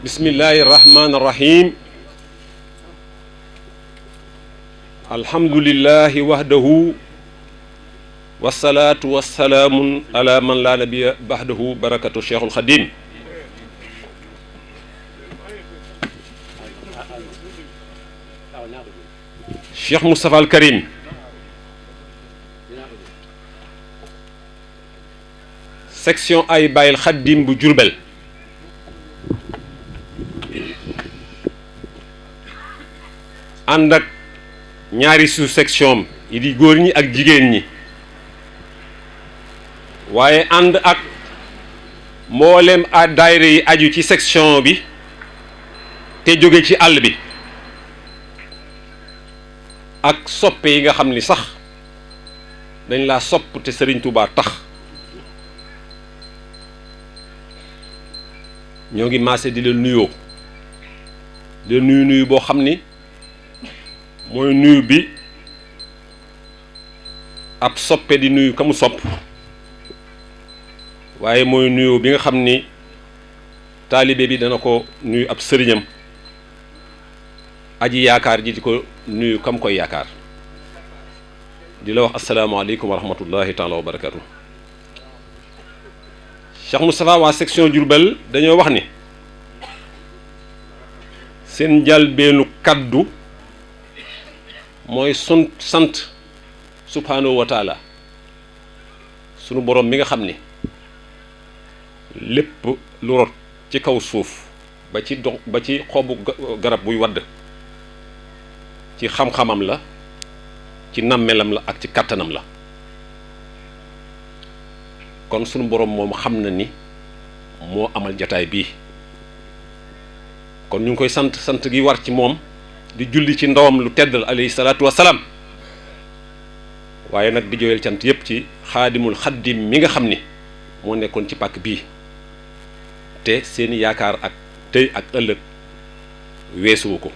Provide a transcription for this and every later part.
bismillahi rahmaani rahim alhamdulillahi wahdahu wasalaatu wasalaamun ala man laa nabiya bahdahu barakatu cheikhul xadim cheikh Moustapha al Karim section ay bàyyil xaddim bu Jurbel ànd ak ñaari sous-section yi di góor ñi ak jigéen ñi waaye ànd ak mboolem a daayira yi aju ci section bi te jóge ci àll bi ak soppe yi nga xam ni sax dañ laa sopp te Sëriñ Tuubaa tax ñoo ngi maase di leen nuyoo di leen nuyu boo xam ni mooy nuyu bi ab soppe di nuyu ka mu sopp waaye mooy nuyu bi nga xam ni taalibe bi dana ko nuyu ab sëriñam aji yaakaar ji di ko nuyu kam koy yaakaar di la wax asalaamaaleykum wa rahmatullahi taala wa barakatu. Cheikh Moustapha waa section Diourbel dañoo wax ni seen njëlbeenu kaddu mooy sant subhanahu wa taala sunu borom mi nga xam ni lépp lu rot ci kaw suuf ba ci dox ba ci xobu garab buy wadd ci xam-xamam la ci nammelam la ak ci kàttanam la kon sunu borom moom xam na ni moo amal jataay bii kon ñu ngi koy sant gi war ci moom di julli ci ndawam lu teddal alayhi salaatu wasalaam waaye nag di joyal cant yépp ci xaadimul xaddim mi nga xam ni moo nekkoon ci pàkk bii te seeni yaakaar ak tey ak ëllëg weesuwu ko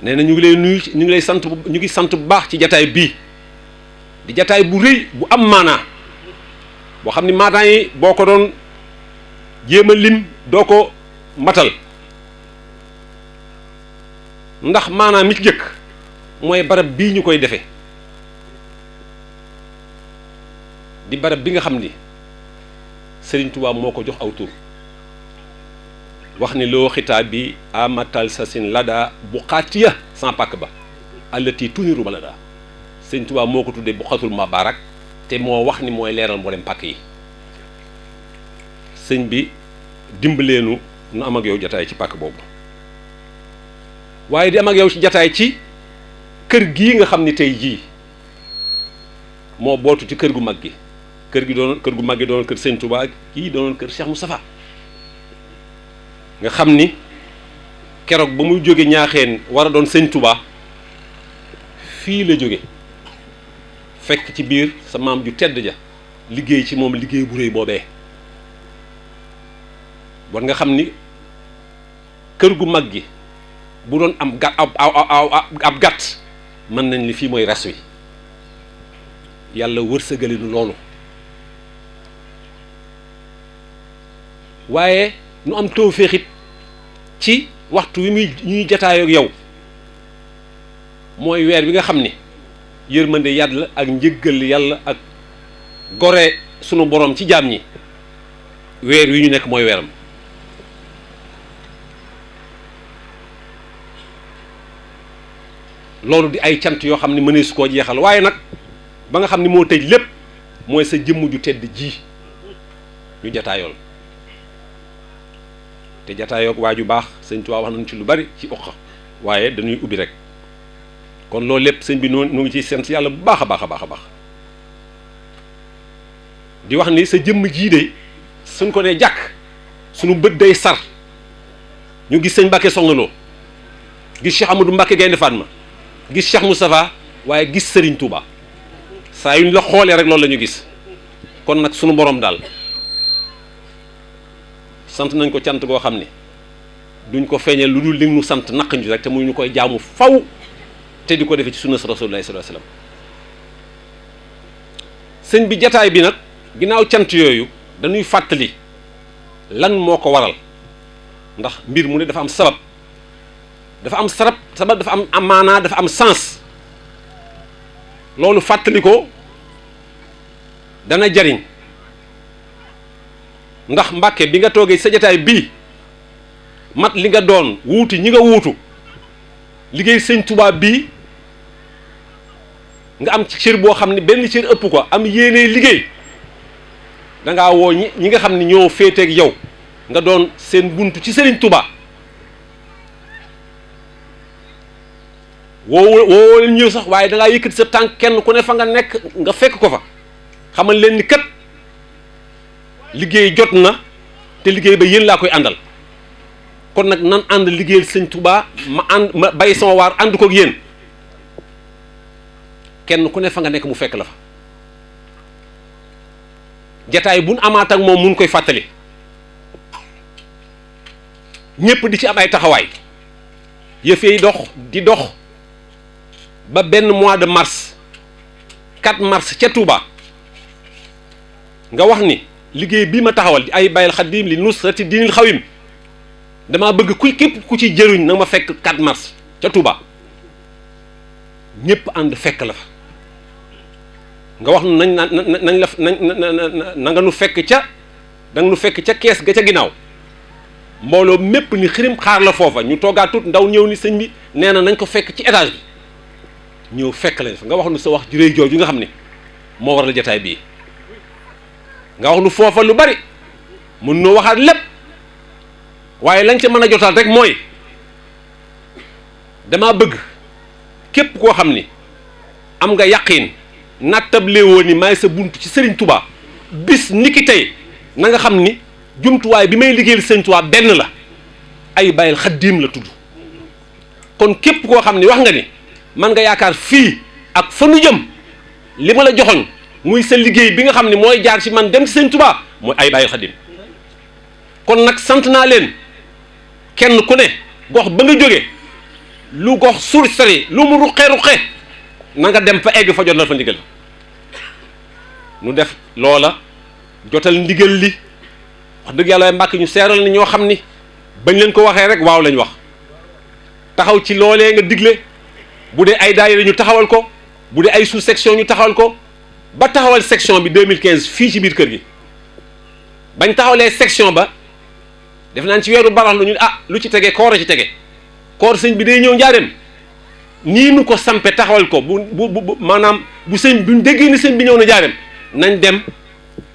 nee na ñu ngi lay nuyu ñu ngi lay sant ñu ngi sant bu baax ci jataay bii di jataay bu rëy bu am maanaa boo xam ni maanaa yi boo ko doon jéem a lim doo ko matal ndax maanaam mi ci jëkk mooy barab bii ñu koy defee di barab bi nga xam ni Sëriñ Tuubaa moo ko jox aw tur wax ni loo xitaab bi amatal sa sin lada bu xaatiya sans pàkk ba allati tuniru balada Sëriñ Tuubaa moo ko tuddee bu xatul mabarak te moo wax ni mooy leeral mboolem pàkk yi sëñ bi dimbaleenu nu am ak yow jataay ci pàkk boobu waaye di am ak yow ci jataay ci kër gii nga xam ni tey jii moo bootu ci kër gu mag gi kër gu mag gi doonoon kër Sëñ Touba kii doonoon kër Cheikh Moustapha nga xam ni keroog ba muy jóge ñaaxeen war a doon Sëñ Touba fii la jóge fekk ci biir sa maam ju tedd ja liggéey ci moom liggéey bu réy boobee war nga xam ni kër gu mag gi bu doon am ab gàtt mën nañ li fii mooy res wi yàlla wërsëgale nu loolu waaye nu am tawféexit ci waxtu wi muy ñuy jataayoo ak yow mooy weer bi nga xam ni yërmande yàlla ak njëggal yàlla ak gore sunu borom ci jaam ñi weer wi ñu nekk mooy weeram loolu di ay cant yoo xam ne mënee su koo jeexal waaye nag ba nga xam ni moo tëj lépp mooy sa jëmm ju tedd ji ñu jataayool te jataayoog waa ju baax sëñ Tuubaa wax nañu ci lu bari ci uqa waaye dañuy ubbi rek kon loolu lépp sëñ bi nu ngi ciy sant yàlla bu baax a baax a baax a baax di wax ni sa jëmm jii de suñ ko nee jàkk suñu bët day sar ñu gis sëñ Mbàkke Soxna Lo gis Cheikh Amadou Mbàkke Gaynde Fatma gis Cheikh Moustapha waaye gis Serigne Touba saa yu ñu la xoolee rek loolu la ñu gis kon nag sunu borom daal sant nañ ko cant goo xam ne duñ ko feeñee lu dul li ñu sant naq ñu rek te muy ñu koy jaamu faw te di ko defee ci sunna Rasulullaahi sallallaahu alayhi wa sallam sëñ bi jataay bi nag ginnaaw cant yooyu dañuy fàttali lan moo ko waral ndax mbir mu ne dafa am sabab dafa am amaanaa dafa am sens loolu fàttali ko dana jariñ ndax Mbàkke bi nga toogee sa jataay bii mat li nga doon wuuti ñi nga wuutu liggéey sëñ Tuubaa bii nga am ci cër boo xam ne benn cër ëpp ko am yéenee liggéey dangaa woo ñi nga xam ne ñoo féeteeg yow nga doon seen buntu ci Sëriñ Tuubaa woo leen ñëw sax waaye dangaa yëkkati sa tànk kenn ku ne fa nga nekk nga fekk ko fa xamal leen ni kat liggéey jot na te liggéey ba yéen laa koy àndal kon nag nan ànd liggéeyal Sëñ Tuubaa ma bay sama waar ànd koog yéen kenn ku ne fa nga nekk mu fekk la fa jataay buñ amaat ak moom mun koy fàttali ñépp di ci am ay taxawaay yëfee dox ba benn mois de mars 4 mars ca Touba nga wax ni liggéey bii ma taxawal di ay bayal xaddim li nusrati diinil xawim damaa bëgg képp ku ci jëruñ na ma fekk 4 mars ca Touba ñépp ànd fekk la fa nga wax nañ la na nga nu fekk ca danga nu fekk ca kees ga ca ginnaaw mbooloo mépp ni xirim xaar la foofa ñu toogaat tut ndaw ñëw ni sëñ bi nee na nañ ko fekk ci étage bi ñëw fekk lañ fa nga wax nu sa wax ju réy jooju nga xam ne moo war la jataay bii nga wax nu foofa lu bari mun noo waxaat lépp waaye lañ ca mën a jotal rek mooy dama bëgg képp koo xam ni am nga yaqiin nattable woon ni maay sa buntu ci Serigne Touba bis niki tey na nga xam ni jumtuwaay bi may liggéeyal Serigne Touba benn la ay bayal xaddiim la tudd kon képp koo xam ni wax nga ni man nga yaakaar fii ak fa nu jëm li ma la joxoñ muy sa liggéey bi nga xam ne mooy jaar ci man dem ci Serigne Touba mooy ay bayal xaddiim kon nag sant naa leen kenn ku ne gox ba nga jógee lu gox suur sori lu mu ruqe na nga dem fa egg fa jotal fa ndigal nu def loola jotal ndigal li wax dëgg yàlla Mbàkke ñu seeral ni ñoo xam ni bañ leen ko waxee rek waaw lañ wax taxaw ci loolee nga digle bu dee ay daayira ñu taxawal ko bu dee ay sous section ñu taxawal ko ba taxawal section bi 2015 fii ci biir kër gi bañ taxawalee section ba def naan ci weeru barax lu ñu lu ci tege koor a ci tege koor sëñ bi day ñëw njaareem nii nu ko sampe taxawal ko bu maanaam bu sëñ buñ déggee ni sëñ bi ñëw na njaareem nañ dem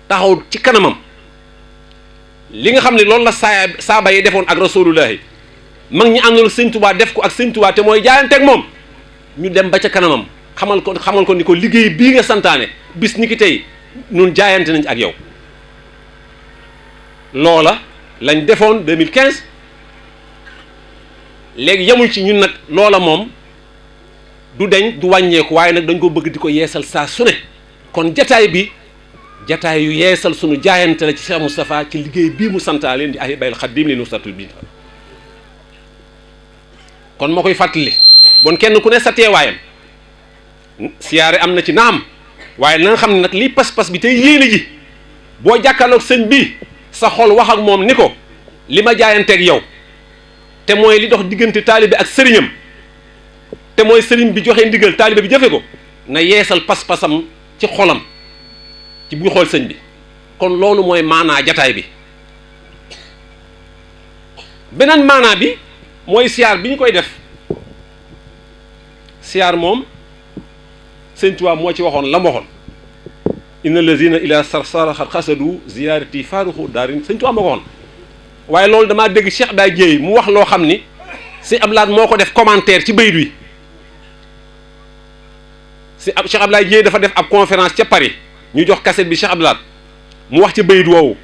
taxaw ci kanamam li nga xam ne loolu la saaba yi defoon ak rasulullahi mag ñi àndoon sëñ Tuubaa def ko ak sëñ Tuubaa te mooy jaayanteeg moom ñu dem ba ca kanamam xamal ko ni ko liggéey bii nga santaane bis ni ki tey ñun jaayante nañ ak yow loola lañ defoon 2015 léegi yemul ci ñun nag loola moom du deñ du wàññeeku waaye nag dañ ko bëgg di ko yeesal saa su ne kon jataay bi jataay yu yeesal sunu jaayante la ci Cheikh Moustapha ci liggéey bii mu santaale di ay bayal xaddim li nusratul bi kon moo koy fàttali bon kenn ku ne sa teewaayam siyaare am na ci naam waaye na nga xam ne nag lii pas-pas bi tey yéene ji boo jàkkaarloog sëñ bi sa xol wax ak moom ni ko li ma jaayanteeg yow te mooy li dox diggante taalibe ak sëriñam te mooy sëriñ bi joxe ndigal taalibe bi jëfe ko na yeesal pas-pasam ci xolam ci buy xool sëñ bi kon loolu mooy maanaa jataay bi beneen maanaa bi mooy siyaar bi ñu koy def siyaar moom sëñ Tuubaa moo ci waxoon la mu waxoon inna lazina ila sarsara xat xasadu ziyaarati faaruxu daarin sëñ Tuubaa moo ko waxoon waaye loolu damaa dégg Cheikh Abdoulaye Dieye mu wax loo xam ni sëñ Abdoulaye moo ko def commentaire ci bayit wi Cheikh Abdoulaye Dieye dafa def ab conférence ca Paris ñu jox cassette bi Cheikh Abdoulaye mu wax ci bayit woowu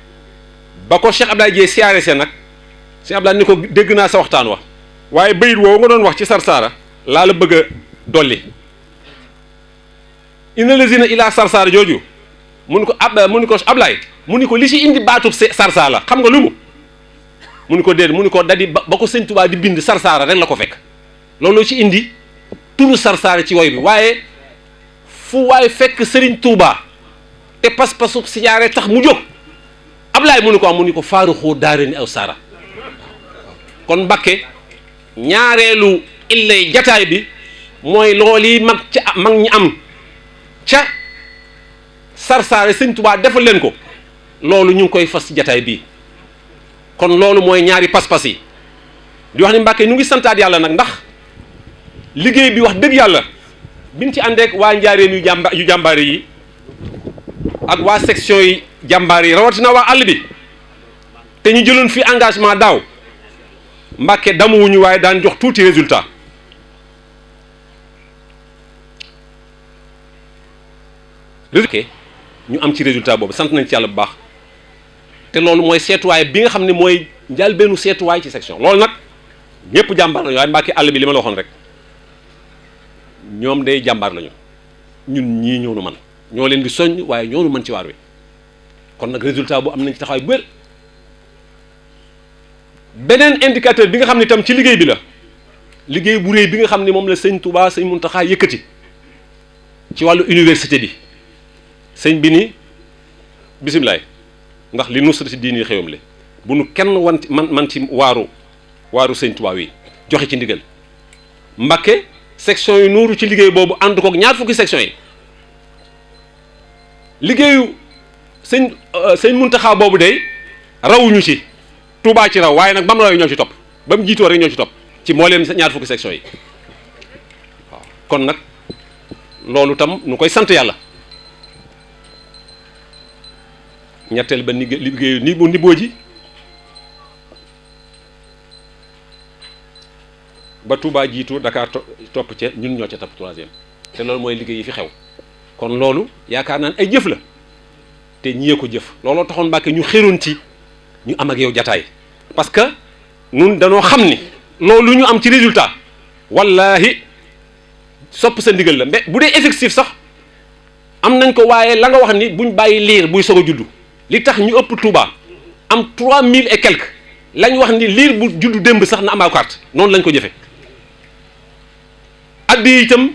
ba ko Cheikh Abdoulaye Dieye siyaare see nag Cheikh Abdoulaye ni ko dégg naa sa waxtaan wax waaye bayit woowu nga doon wax ci sarsara laa la bëgg a dolli inna lazina ila sarsara jooju mu ni ko Ablaye mu ni ko li ci indi baatub sarsara la xam nga lu mu ni ko déet mu ni ko dadi ba ko sëñ Tuubaa di bind sarsara rek la ko fekk loolu ci indi turu sarsara ci woy bi waaye fu waaye fekk sëriñ Tuubaa te pas-pasu siyaare tax mu jóg Ablaye mu ni ko am mu ni ko faaruxu daare ni aw saara. kon Mbàkke ñaareelu illay jataay bi mooy loolu yi mag ñi am ca Sarsara sëñ Tuubaa defal leen ko loolu ñu ngi koy fas ci jataay bii kon loolu mooy ñaari pas-pas yi di wax ni Mbàkke ñu ngi santaat yàlla nag ndax liggéey bi wax dëgg yàlla biñ ci àndeek waa njaareen yu jàmbaare yi ak waa section yi jàmbaar yi rawatina waa àll bi te ñu jëloon fi engagement daaw Mbàkke damuwuñu waaye daan jox tuuti résultat ñu am ci résultat boobu sant nañ ci yàlla bu baax te loolu mooy seetuwaay bi nga xam ne mooy njëlbéenu seetuwaay ci section loolu nag ñëpp jàmbaar lañu waaye Mbàkke àll bi li ma la waxoon rek ñoom day jàmbaar lañu ñun ñii ñoo nu man ñoo leen di soññ waaye ñoo nu mën ci waar wi kon nag résultat bu am nañ ci taxawaay bu wér beneen indicateur bi nga xam ne itam ci liggéey bi la liggéey bu réy bi nga xam ne moom la sëñ Touba sëñ Muntaxa yëkkati ci wàllu université bi sëñ bi ni bisimilaay ndax li nusra si diini xewam le bu nu kenn man ci waaru sëñ Touba wi joxe ci ndigal Mbàkke section yi nuuru ci liggéey boobu ànd kook ñaar fukki section yi liggéeyu sëñ Muntaxa boobu day rawuñu ci Touba ci raw waaye nag ba mu rawee ñoo ci topp ba mu jiitoo rek ñoo ci topp ci moo leen ñaar fukki section yi waaw kon nag loolu tam nu koy sant yàlla ñetteel ba liggéeyu niboo ji ba Touba jiitu Dakar topp ca ñun ñoo ca topp troisième te loolu mooy liggéey yi fi xew kon loolu yaakaar naa ne ay jëf la te ñiyee ko jëf looloo taxoon Mbàkke ñu xéroon ci ñu am ak yow jataay parce que nun danoo xam ni loolu ñu am ci résultat wallahi sopp sa ndigal la mais bu dee effectif sax am nañ ko waaye la nga wax ni buñ bàyyi liir buy soog a juddu li tax ñu ëpp Touba am 3000 et quelques lañ wax ni liir bu juddu démb sax na am carte noonu lañ ko jëfe addi itam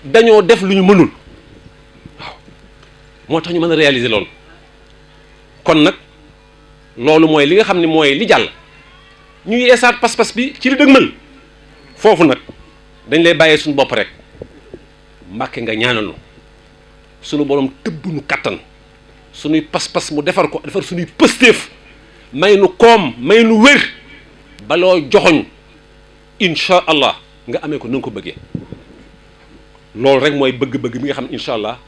dañoo def lu ñu mënul waaw moo tax ñu mën a réaliser loolu kon nag loolu mooy li nga xam ne mooy li jàll ñu yeesaat pas-pas bi ci li dëgmal foofu nag dañ lay bàyyee suñu bopp rek Mbàkke nga ñaanal nu suñu borom tëbb nu kattan suñuy pas-pas mu defar ko defar suñuy pëstéef may nu koom may nu wér baloo joxoñ incha allah nga amee ko na nga ko bëggee loolu rek mooy bëgg-bëgg bi nga xam ne incha allah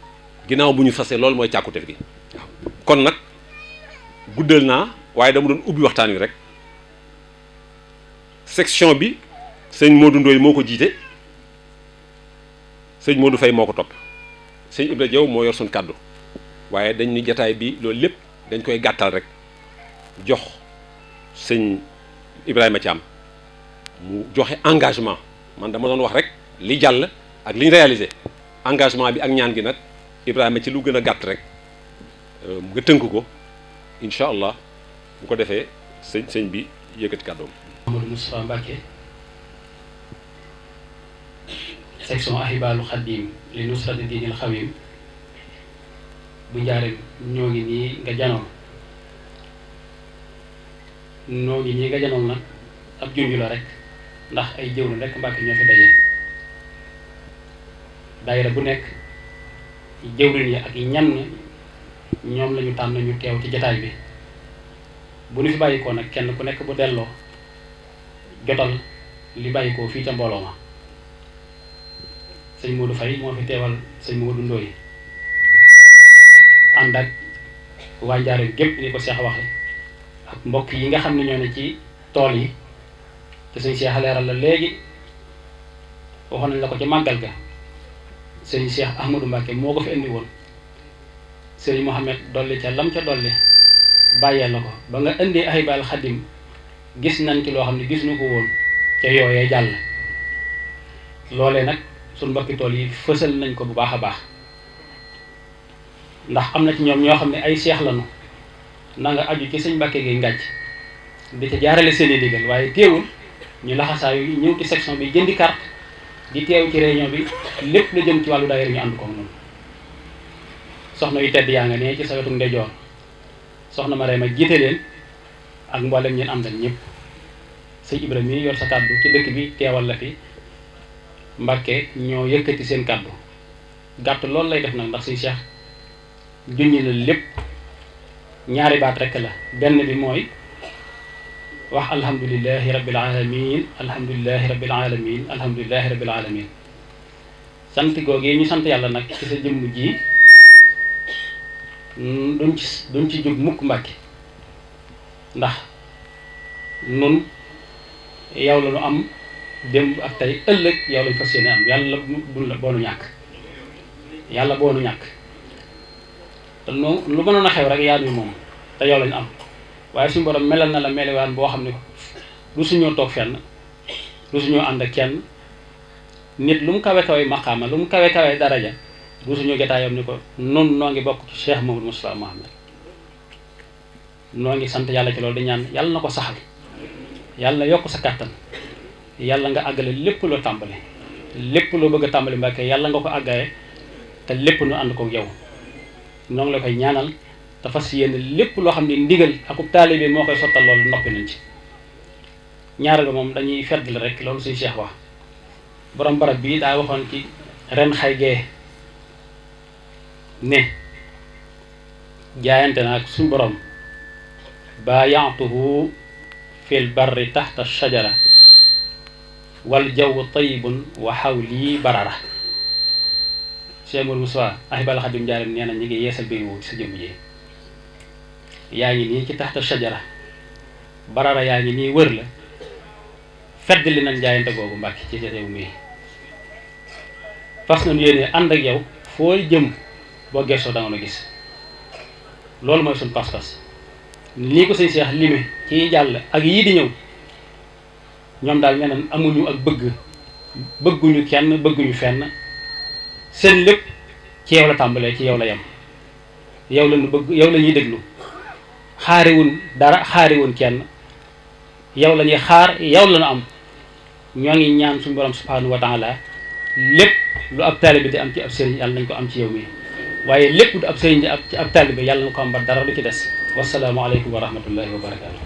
ginnaaw bu ñu fasee loolu mooy càkkuteef gi waaw kon nag guddal naa waaye dama doon ubbi waxtaan wi rek section bi sëñ Modou Ndoye moo ko jiite sëñ Modou Faye moo ko topp sëñ Ibra Diaw moo yor suñ kàddu waaye dañ ni jataay bi loolu lépp dañ koy gàttal rek jox sëñ Ibrahima Thiam mu joxe engagement man dama doon wax rek li jàll ak li ñu réalisé engagement bi ak ñaan gi nag Ibrahima ci lu gën a gàtt rek nga tënk ko incha allah bu ko defee sëñ bi yëkkati kàddoom. Amadou Moustapha Mbacke section Ahibahil Khadim li nusrati diinil xawim bu njaareem ñoo ngi nii nga janoon nag ab junj la rek ndax ay jëwlu rek Mbàkke ñoo fi daje daayira bu nekk jëwriñ yi ak ñan ñoom lañu tànn ñu teew ci jataay bi bu ñu fi bàyyikoo nag kenn ku nekk bu delloo jotal li bàyyikoo fii ca mbooloo ma sëñ Modou Faye moo fi teewal sëñ Modou Ndoye ànd ak waa Njaaréem gépp ni ko Cheikh waxe ak mbokk yi nga xam ne ñoo ne ci tool yi te sëñ Cheikh leeral la léegi waxoon nañ la ko ci màggal ga sëñ Cheikh Ahmadou Mbacke moo ko fi indi woon sëñ Mohamed dolli ca lam ca dolli bàyyee la ko ba nga indee Ahibahil Khadim gis nañ ci loo xam ne gis ñu ko woon ca yooyee jàll loolee nag suñ mbokki tool yi fësal nañ ko bu baax a baax ndax am na ci ñoom ñoo xam ne ay seex lañu na nga aju ci sëñ Mbàkke gi ngàcc di ca jaarale seen i digal waaye teewul ñu laxasaayu ñëw ci section bi jëndi carte di teew ci réunion bi lépp lu jëm ci wàllu daayira ñu ànd ko moom soxna yu tedd yaa nga ne ci sa wetu ndeyjoor soxna Marema jiite leen ak mboolem ñeen àndal ñëpp sëñ Ibrahima mii yor sa kàddu ci dëkk bi teewal la fi Mbàkke ñoo yëkkati seen kàddu gàtt loolu lay def nag ndax suñu Cheikh junñi la lépp ñaari baat rekk la benn bi mooy wax alhamdulilahi rabbil alamin alhamdulilahi rabbil alamin alhamdulilahi rabbil alamin sant googee ñu sant yàlla nag ci sa jëmm ji duñ ci jóg mukk Mbàkke ndax nun yow la nu am démb ak tey ëllëg yow lañ fas yéene am yàlla bul la boonu ñàkk yàlla boonu ñàkk te nu lu mënoon a xew rek yaa nuy moom te yow lañ am waaye suñu borom melal na la melewaan boo xam ne du suñoo toog fenn du suñoo ànd ak kenn nit lu mu kawe kawe maqaama lu mu kawe kawe daraja du suñoo jotaayam ni ko nun noo ngi bokk ci Cheikh Mamadou Moustapha Mohamed noo ngi sant yàlla ci loolu di ñaan yàlla na ko saxal yàlla na yokk sa kàttan yàlla nga àggale lépp loo tàmbali lépp loo bëgg a tàmbali Mbàkke yàlla nga ko àggale te lépp nu ànd ko yow noo ngi la koy ñaanal te fas yéene lépp loo xam ne ndigal akub taalibe moo koy sottal loolu noppi nañ ci ñaareel ba moom dañuy fedd la rek loolu suñu Cheikh wax borom barab bii daa waxoon ci ren xay gee ne jaayante naa ak suñu borom baayantuhu fil barri taxta shajara wal jawwu tayyibun wa xawli barara Cheikh Mourou Moussa ahibal Xadim Njaareem nee na ñi ngi yeesal béy woo ci sa jëmm ji yaa ngi nii ci taxta shajara barara yaa ngi nii wër la fedd li nañ jaayante googu Mbàkke ci réew mi fas nañu yéene ànd ak yow foo jëm boo gëstoo da nga nu gis loolu mooy suñ pas-pas nii ko sëñ Cheikh lime ci jàll ak yii di ñëw ñoom daal nee nañ amuñu ak bëgguñu kenn bëgguñu fenn seen lépp ci yow la tàmbalee ci yow la yem yow la ñu bëgg yow la ñuy déglu xaariwun dara xaariwun kenn yow la ñuy xaar yow la ñu am ñoo ngi ñaan suñu borom subhanahu wa taala lépp lu ab taalibe di am ci ab sëriñ yàlla nañ ko am ci yow mi waaye lépp du ab sëriñ di am ci ab taalibe yàlla na ko am ba dara du ci des wasalaamu aleykum wa rahmatullahi wa barakaatu